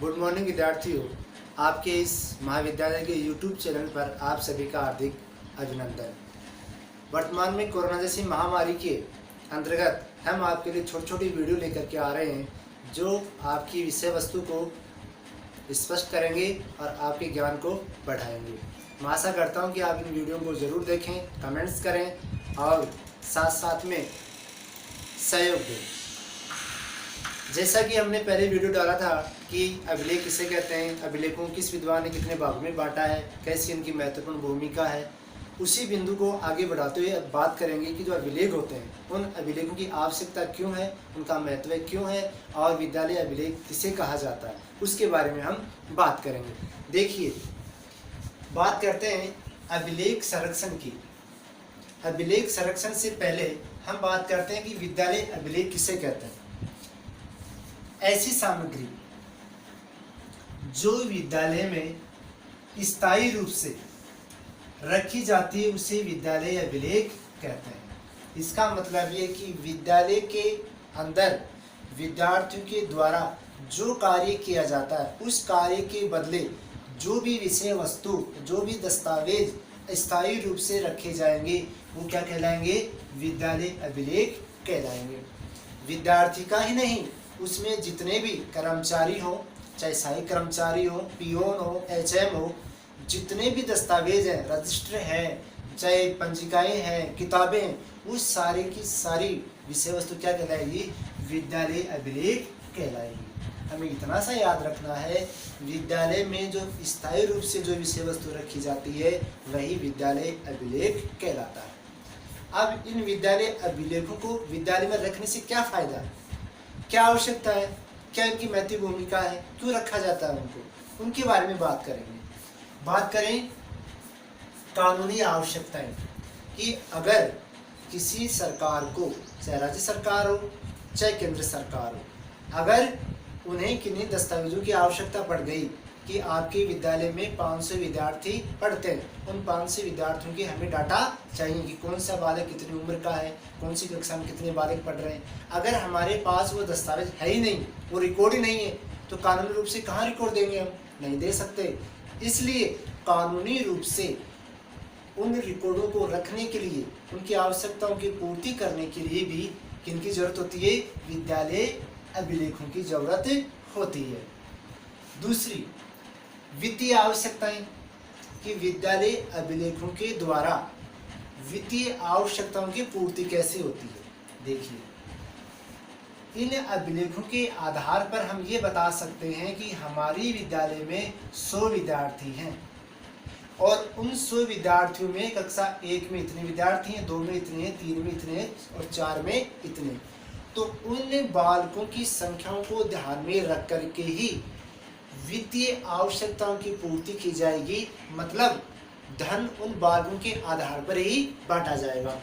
Good morning विद्यार्थियों। आपके इस महाविद्यालय के यूट्यूब चैनल पर आप सभी का हार्दिक अभिनंदन। वर्तमान में कोरोना जैसी महामारी के अंतर्गत हम आपके लिए छोटी छोटी वीडियो लेकर के आ रहे हैं जो आपकी विषय वस्तु को स्पष्ट करेंगे और आपके ज्ञान को बढ़ाएंगे। मैं आशा करता हूं कि आप इन वीडियो को ज़रूर देखें, कमेंट्स करें और साथ साथ में सहयोग दें। जैसा कि हमने पहले वीडियो डाला था कि अभिलेख किसे कहते हैं, अभिलेखों को किस विद्वान ने कितने भागों में बांटा है, कैसी इनकी महत्वपूर्ण भूमिका है, उसी बिंदु को आगे बढ़ाते हुए अब बात करेंगे कि जो अभिलेख होते हैं उन अभिलेखों की आवश्यकता क्यों है, उनका महत्व क्यों है और विद्यालय अभिलेख किसे कहा जाता है, उसके बारे में हम बात करेंगे। देखिए, बात करते हैं अभिलेख संरक्षण की। अभिलेख संरक्षण से पहले हम बात करते हैं कि विद्यालय अभिलेख किसे कहते हैं। ऐसी सामग्री जो विद्यालय में स्थायी रूप से रखी जाती है उसे विद्यालय अभिलेख कहते हैं। इसका मतलब ये कि विद्यालय के अंदर विद्यार्थियों के द्वारा जो कार्य किया जाता है उस कार्य के बदले जो भी विषय वस्तु, जो भी दस्तावेज स्थायी रूप से रखे जाएंगे वो क्या कहलाएंगे, विद्यालय अभिलेख कहलाएंगे। विद्यार्थी का ही नहीं, उसमें जितने भी कर्मचारी हो, चाहे सहायक कर्मचारी हो, पियोन हो, एचएम हो, जितने भी दस्तावेज हैं, रजिस्टर हैं, चाहे पंजिकाएं हैं, किताबें हैं, उस सारे की सारी विषय वस्तु क्या कहलाएगी, विद्यालय अभिलेख कहलाएगी। हमें इतना सा याद रखना है, विद्यालय में जो स्थायी रूप से जो विषय वस्तु रखी जाती है वही विद्यालय अभिलेख कहलाता है। अब इन विद्यालय अभिलेखों को विद्यालय में रखने से क्या फायदा है, क्या आवश्यकता है, क्या इनकी महत्वपूर्ण भूमिका है, क्यों रखा जाता है उनको, उनके बारे में बात करेंगे। बात करें कानूनी आवश्यकताएं कि अगर किसी सरकार को, चाहे राज्य सरकार हो चाहे केंद्र सरकार हो, अगर उन्हें किन्हीं दस्तावेजों की आवश्यकता पड़ गई कि आपके विद्यालय में 500 विद्यार्थी पढ़ते हैं, उन 500 विद्यार्थियों की हमें डाटा चाहिए कि कौन सा बालक कितनी उम्र का है, कौन सी कक्षा में कितने बालक पढ़ रहे हैं। अगर हमारे पास वो दस्तावेज है ही नहीं, वो रिकॉर्ड ही नहीं है, तो कानूनी रूप से कहाँ रिकॉर्ड देंगे, हम नहीं दे सकते। इसलिए कानूनी रूप से उन रिकॉर्डों को रखने के लिए, उनकी आवश्यकताओं की पूर्ति करने के लिए भी किनकी जरूरत होती है, विद्यालय अभिलेखों की जरूरत होती है। दूसरी, वित्तीय आवश्यकताएं कि विद्यालय अभिलेखों के द्वारा वित्तीय आवश्यकताओं की पूर्ति कैसे होती है। देखिए, इन अभिलेखों के आधार पर हम ये बता सकते हैं कि हमारी विद्यालय में 100 विद्यार्थी हैं और उन 100 विद्यार्थियों में कक्षा 1 में इतने विद्यार्थी हैं, 2 में इतने हैं, 3 में इतने हैं और 4 में इतने। तो उन बालकों की संख्याओं को ध्यान में रख करके ही वित्तीय आवश्यकताओं की पूर्ति की जाएगी। मतलब धन उन बालकों के आधार पर ही बांटा जाएगा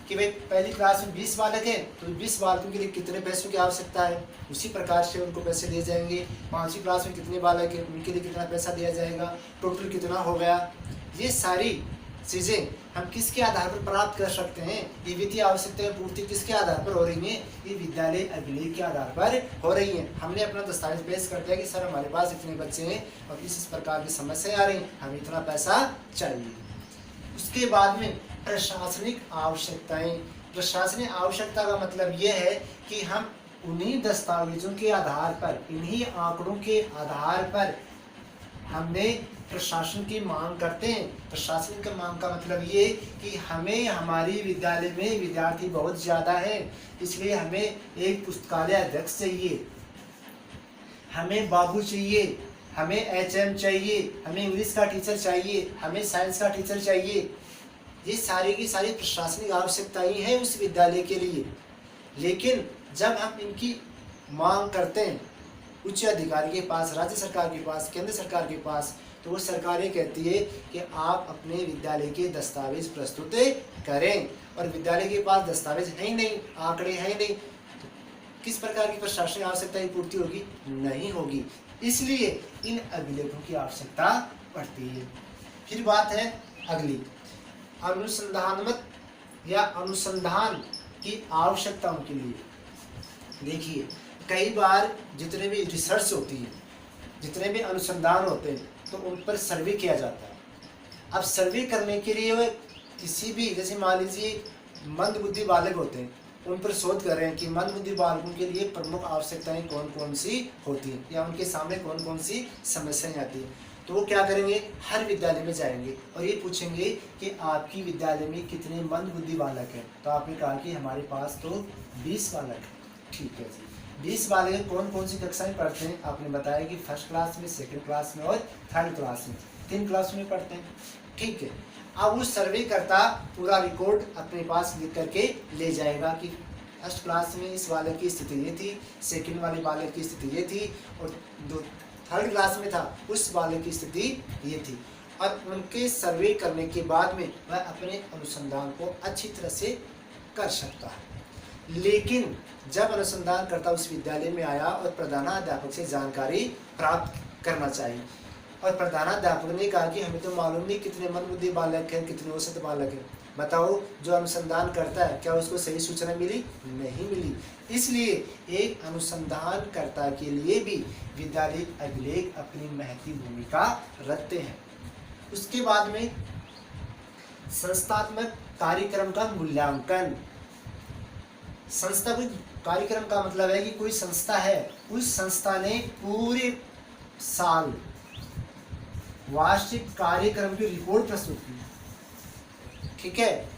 कि भाई पहली क्लास में 20 बालक हैं तो 20 बालकों के लिए कितने पैसों की आवश्यकता है, उसी प्रकार से उनको पैसे दिए जाएंगे। 5वीं क्लास में कितने बालक हैं, उनके लिए कितना पैसा दिया जाएगा, टोटल कितना हो गया। ये सारी चीज़ें हम किसके आधार पर प्राप्त कर सकते हैं, ये वित्तीय आवश्यकताएं पूर्ति किसके आधार पर हो रही हैं, ये विद्यालय अभिलेख के आधार पर हो रही हैं। हमने अपना दस्तावेज पेश कर दिया कि सर हमारे पास इतने बच्चे हैं और इस प्रकार की समस्या आ रही, हमें इतना पैसा चाहिए। उसके बाद में प्रशासनिक आवश्यकताएं। प्रशासनिक आवश्यकता का मतलब ये है कि हम उन्हीं दस्तावेजों के आधार पर, इन्हीं आंकड़ों के आधार पर हमने प्रशासन की मांग करते हैं। प्रशासन की मांग का मतलब ये कि हमें, हमारी विद्यालय में विद्यार्थी बहुत ज़्यादा है, इसलिए हमें एक पुस्तकालय अध्यक्ष चाहिए, हमें बाबू चाहिए, हमें एचएम चाहिए, हमें इंग्लिश का टीचर चाहिए, हमें साइंस का टीचर चाहिए। ये सारी की सारी प्रशासनिक आवश्यकताएं हैं उस विद्यालय के लिए। लेकिन जब हम इनकी मांग करते हैं उच्च अधिकारी के पास, राज्य सरकार के पास, केंद्र सरकार के पास, तो वो सरकार ये कहती है कि आप अपने विद्यालय के दस्तावेज प्रस्तुत करें, और विद्यालय के पास दस्तावेज है ही नहीं, आंकड़े हैं ही नहीं, तो किस प्रकार की प्रशासनिक आवश्यकता की पूर्ति होगी, नहीं होगी। इसलिए इन अभिलेखों की आवश्यकता पड़ती है। फिर बात है अगली, अनुसंधानमत या अनुसंधान की आवश्यकताओं के लिए। देखिए, कई बार जितने भी रिसर्च होती है जितने भी अनुसंधान होते हैं तो उन पर सर्वे किया जाता है। अब सर्वे करने के लिए वह किसी भी, जैसे मान लीजिए मंद बुद्धि बालक होते हैं, उन पर शोध कर रहे हैं कि मंद बुद्धि बालकों के लिए प्रमुख आवश्यकताएं कौन कौन सी होती हैं या उनके सामने कौन कौन सी समस्याएं आती हैं। तो वो क्या करेंगे, हर विद्यालय में जाएंगे और ये पूछेंगे कि आपकी विद्यालय में कितने मंद बुद्धि बालक हैं। तो आपने कहा कि हमारे पास तो 20 बालक हैं। ठीक है जी, 20 बालक कौन कौन सी कक्षाएं पढ़ते हैं? आपने बताया कि फर्स्ट क्लास में, सेकंड क्लास में और थर्ड क्लास में, 3 क्लास में पढ़ते हैं। ठीक है, अब उस सर्वे करता पूरा रिकॉर्ड अपने पास लिख करके ले जाएगा कि फर्स्ट क्लास में इस बालक की स्थिति ये थी, सेकंड वाले बालक की स्थिति ये थी, और जो थर्ड क्लास में था उस बालक की स्थिति ये थी। और उनके सर्वे करने के बाद में वह अपने अनुसंधान को अच्छी तरह से कर सकता है। लेकिन जब अनुसंधानकर्ता उस विद्यालय में आया और प्रधानाध्यापक से जानकारी प्राप्त करना चाहिए, और प्रधानाध्यापक ने कहा कि हमें तो मालूम नहीं कितने मंदबुद्धि बालक हैं, कितने औसत बालक हैं, बताओ जो अनुसंधान करता है क्या उसको सही सूचना मिली? नहीं मिली। इसलिए एक अनुसंधानकर्ता के लिए भी विद्यालय अभिलेख अपनी महती भूमिका रखते हैं। उसके बाद में संस्थात्मक कार्यक्रम का मूल्यांकन। संस्थात्मक कार्यक्रम का मतलब है कि कोई संस्था है, उस संस्था ने पूरे साल वार्षिक कार्यक्रम की रिपोर्ट प्रस्तुत की। ठीक है,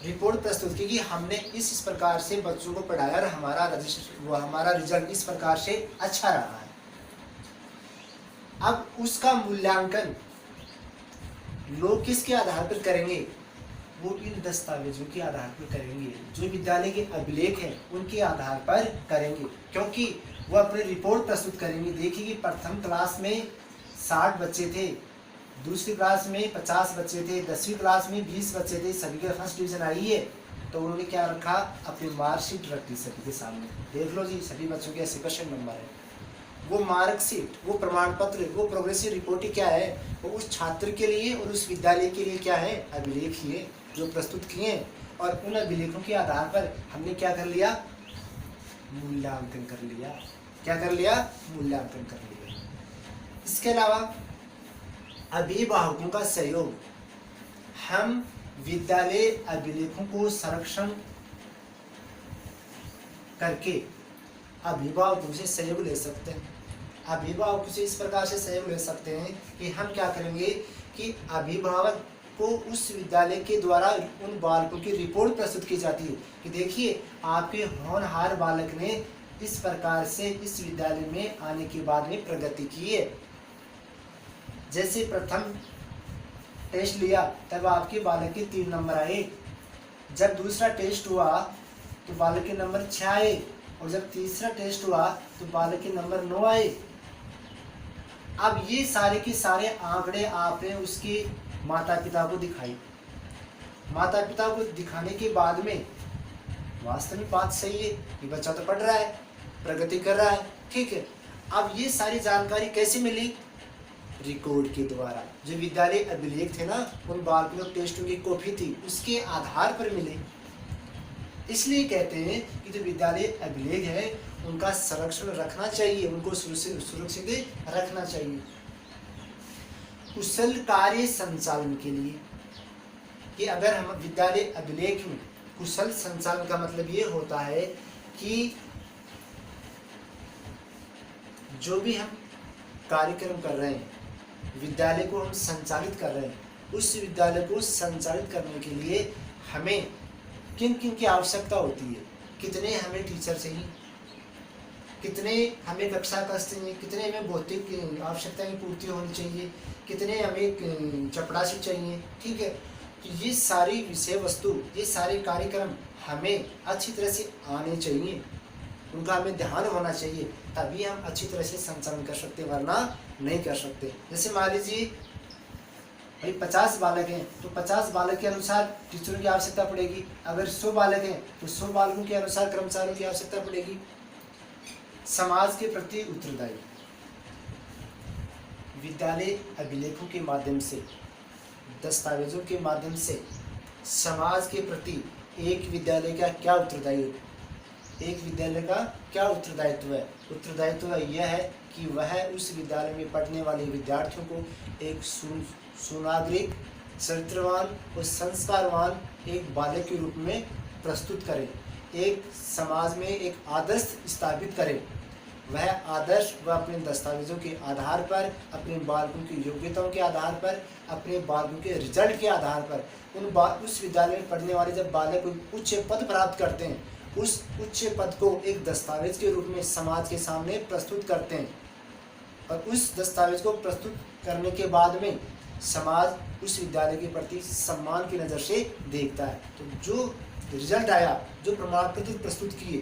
रिपोर्ट प्रस्तुत की कि हमने इस प्रकार से बच्चों को पढ़ाया और हमारा रिजल्ट इस प्रकार से अच्छा रहा है। अब उसका मूल्यांकन लोग किसके आधार पर करेंगे? वो इन दस्तावेजों के आधार पर करेंगे, जो विद्यालय के अभिलेख हैं उनके आधार पर करेंगे, क्योंकि वो अपनी रिपोर्ट प्रस्तुत करेंगे। देखिए कि प्रथम क्लास में 60 बच्चे थे, दूसरी क्लास में 50 बच्चे थे, 10वीं क्लास में 20 बच्चे थे, सभी के फर्स्ट डिवीजन आई है। तो उन्होंने क्या रखा? अपनी मार्कशीट रख दी सभी के सामने, देख लो जी सभी बच्चों के ऐसे क्वेश्चन नंबर है। वो मार्कशीट, वो प्रमाण पत्र, वो प्रोग्रेसिव रिपोर्ट ही क्या है? वो उस छात्र के लिए और उस विद्यालय के लिए क्या है? अभिलेख ही है जो प्रस्तुत किए। और उन अभिलेखों के आधार पर हमने क्या कर लिया? मूल्यांकन कर लिया। क्या कर लिया? मूल्यांकन कर लिया। इसके अलावा अभिभावकों का सहयोग। हम विद्यालय अभिलेखों को संरक्षण करके अभिभावकों से सहयोग ले सकते हैं। अभिभावकों से इस प्रकार से सहयोग ले सकते हैं कि हम क्या करेंगे कि अभिभावक को उस विद्यालय के द्वारा उन बालकों की रिपोर्ट प्रस्तुत की जाती है कि देखिए आपके होनहार बालक ने इस प्रकार से इस विद्यालय में आने के बाद में प्रगति की है। जैसे प्रथम टेस्ट लिया तब आपके बालक के 3 नंबर आए, जब दूसरा टेस्ट हुआ तो बालक के नंबर 6 आए, और जब तीसरा टेस्ट हुआ तो बालक के नंबर 9 आए। अब ये सारे के सारे आंकड़े आपने उसके माता पिता को दिखाई। माता पिता को दिखाने के बाद में वास्तव में बात सही है कि बच्चा तो पढ़ रहा है, प्रगति कर रहा है। ठीक है, अब ये सारी जानकारी कैसे मिली? रिकॉर्ड के द्वारा। जो विद्यालय अभिलेख थे ना, उन बालकों टेस्टों की कॉपी थी, उसके आधार पर मिले। इसलिए कहते हैं कि जो विद्यालय अभिलेख है उनका संरक्षण रखना चाहिए, उनको सुरक्षित रखना चाहिए। कुशल कार्य संचालन के लिए कि अगर हम विद्यालय अभिलेख में कुशल संचालन का मतलब ये होता है कि जो भी हम कार्यक्रम कर रहे हैं, विद्यालय को हम संचालित कर रहे हैं, उस विद्यालय को संचालित करने के लिए हमें किन किन की आवश्यकता होती है? कितने हमें टीचर चाहिए, कितने हमें कक्षा कक्ष चाहिए, कितने हमें भौतिक आवश्यकताएं की पूर्ति होनी चाहिए, कितने हमें चपड़ासी चाहिए। ठीक है, तो ये सारी विषय वस्तु, ये सारे कार्यक्रम हमें अच्छी तरह से आने चाहिए, उनका हमें ध्यान होना चाहिए, तभी हम अच्छी तरह से संचालन कर सकते, वरना नहीं कर सकते। जैसे मान लीजिए भाई 50 बालक हैं तो 50 बालक के अनुसार टीचरों की आवश्यकता पड़ेगी। अगर 100 बालक हैं तो 100 बालकों के अनुसार कर्मचारियों की आवश्यकता पड़ेगी। समाज के प्रति उत्तरदायी। विद्यालय अभिलेखों के माध्यम से, दस्तावेजों के माध्यम से समाज के प्रति एक विद्यालय का क्या उत्तरदायी एक विद्यालय का क्या उत्तरदायित्व है? उत्तरदायित्व यह है कि वह उस विद्यालय में पढ़ने वाले विद्यार्थियों को एक सुनागरिक, चरित्रवान और संस्कारवान एक बालक के रूप में प्रस्तुत करे, एक समाज में एक आदर्श स्थापित करे। वह आदर्श वह अपने दस्तावेजों के आधार पर, अपने बालकों की योग्यताओं के आधार पर, अपने बालकों के रिजल्ट के आधार पर उस विद्यालय में पढ़ने वाले जब बालक उच्च पद प्राप्त करते हैं, उस उच्च पद को एक दस्तावेज के रूप में समाज के सामने प्रस्तुत करते हैं और उस दस्तावेज को प्रस्तुत करने के बाद में समाज उस विद्यालय के प्रति सम्मान की नज़र से देखता है। तो जो रिजल्ट आया, जो प्रमाण पत्र प्रस्तुत किए,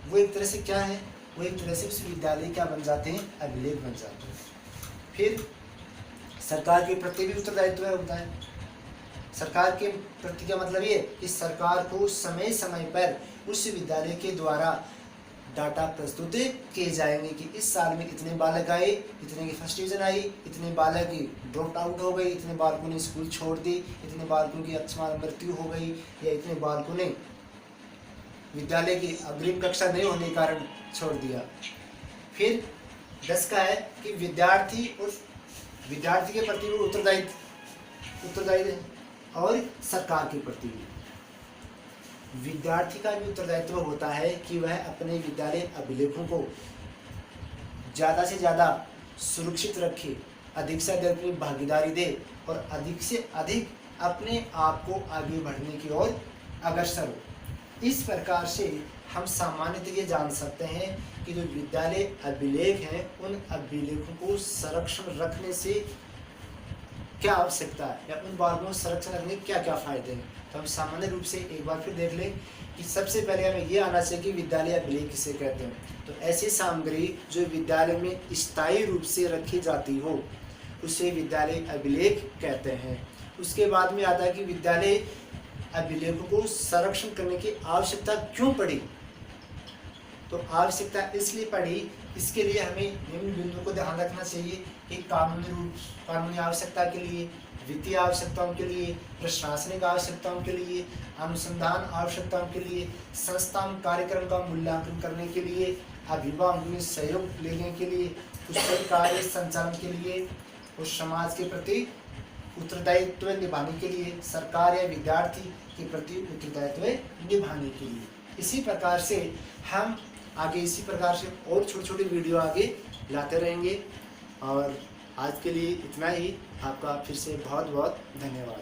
वो एक तरह से क्या है? वो एक तरह से उस विद्यालय क्या बन जाते हैं? अभिलेख बन जाते हैं। फिर सरकार के प्रति भी उत्तरदायित्व होता है। सरकार के प्रति का मतलब ये कि सरकार को समय समय पर उस विद्यालय के द्वारा डाटा प्रस्तुत किए जाएंगे कि इस साल में इतने बालक आए, इतने की फर्स्ट डिवीजन आई, इतने बालक की ड्रॉप आउट हो गई, इतने बालकों ने स्कूल छोड़ दी, इतने बालकों की अकस्मात मृत्यु हो गई, या इतने बालकों ने विद्यालय की अग्रिम कक्षा नहीं होने के कारण छोड़ दिया। फिर 10 का है कि विद्यार्थी के प्रति भी उत्तरदायित्व है और सरकार के प्रति भी। विद्यार्थी का भी उत्तरदायित्व होता है कि वह अपने विद्यालय अभिलेखों को ज़्यादा से ज़्यादा सुरक्षित रखे, अधिक से अधिक अपनी भागीदारी दे और अधिक से अधिक अपने आप को आगे बढ़ने की ओर अग्रसर हो। इस प्रकार से हम सामान्यतः ये जान सकते हैं कि जो विद्यालय अभिलेख हैं, उन अभिलेखों को संरक्षण रखने से क्या आवश्यकता है या उन बालकों को संरक्षण रखने के क्या क्या फायदे हैं। तो हम सामान्य रूप से एक बार फिर देख लें कि सबसे पहले हमें ये आना चाहिए कि विद्यालय अभिलेख किसे कहते हैं। तो ऐसी सामग्री जो विद्यालय में स्थायी रूप से रखी जाती हो उसे विद्यालय अभिलेख कहते हैं। उसके बाद में आता है कि विद्यालय अभिलेखों को संरक्षण करने की आवश्यकता क्यों पड़ी। तो आवश्यकता इसलिए पड़ी, इसके लिए हमें निम्न बिंदुओं को ध्यान रखना चाहिए कि कानूनी आवश्यकता के लिए, वित्तीय आवश्यकताओं के लिए, प्रशासनिक आवश्यकताओं के लिए, अनुसंधान आवश्यकताओं के लिए, संस्थान कार्यक्रम का मूल्यांकन करने के लिए, अभिभावकों में सहयोग लेने के लिए, पुस्तक कार्य संचालन के लिए और समाज के प्रति उत्तरदायित्व निभाने के लिए, सरकार या विद्यार्थी के प्रति उत्तरदायित्व निभाने के लिए। इसी प्रकार से हम आगे इसी प्रकार से और छोटी छोटी वीडियो आगे लाते रहेंगे। और आज के लिए इतना ही। आपका फिर से बहुत बहुत धन्यवाद।